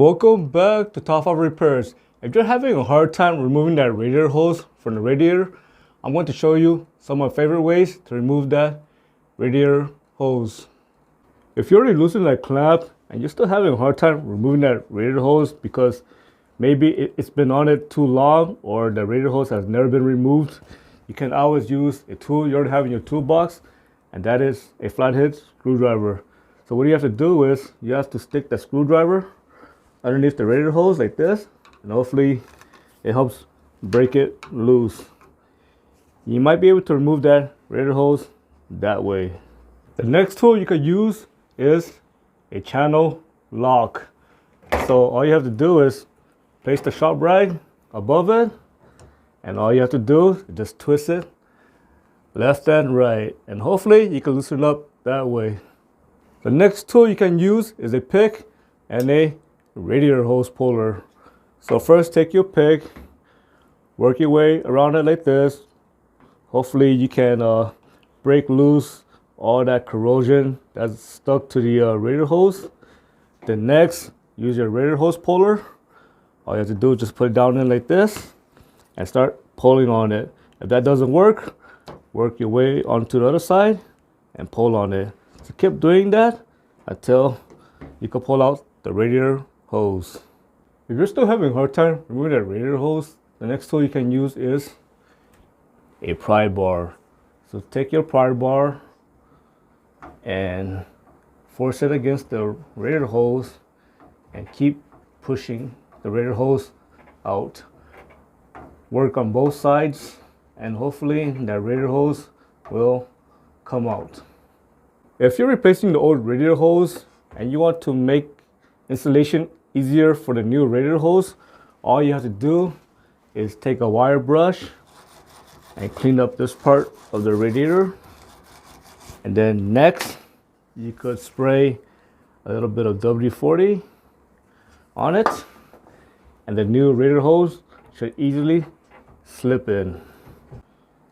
Welcome back to Top 5 Repairs. If you're having a hard time removing that radiator hose from the radiator, I'm going to show you some of my favorite ways to remove that radiator hose. If you're already loosening that clamp and you're still having a hard time removing that radiator hose because maybe it's been on it too long or the radiator hose has never been removed, you can always use a tool you already have in your toolbox, and that is a flathead screwdriver. So what you have to do is you have to stick the screwdriver underneath the radiator hose like this, and hopefully it helps break it loose. You might be able to remove that radiator hose that way. The next tool you could use is a channel lock. So all you have to do is place the shop rag above it, and all you have to do is just twist it left and right, and hopefully you can loosen it up that way. The next tool you can use is a pick and a radiator hose puller. So first take your pick, work your way around it like this. Hopefully you can break loose all that corrosion that's stuck to the radiator hose. Then next, use your radiator hose puller. All you have to do is just put it down in like this and start pulling on it. If that doesn't work, work your way onto the other side and pull on it. So keep doing that until you can pull out the radiator hose. If you're still having a hard time removing that radiator hose, the next tool you can use is a pry bar. So take your pry bar and force it against the radiator hose and keep pushing the radiator hose out. Work on both sides and hopefully that radiator hose will come out. If you're replacing the old radiator hose and you want to make installation easier for the new radiator hose, all you have to do is take a wire brush and clean up this part of the radiator. And then next, you could spray a little bit of WD-40 on it, and the new radiator hose should easily slip in.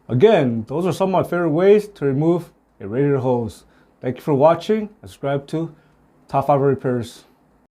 Again, those are some of my favorite ways to remove a radiator hose. Thank you for watching, and subscribe to Top 5 Repairs.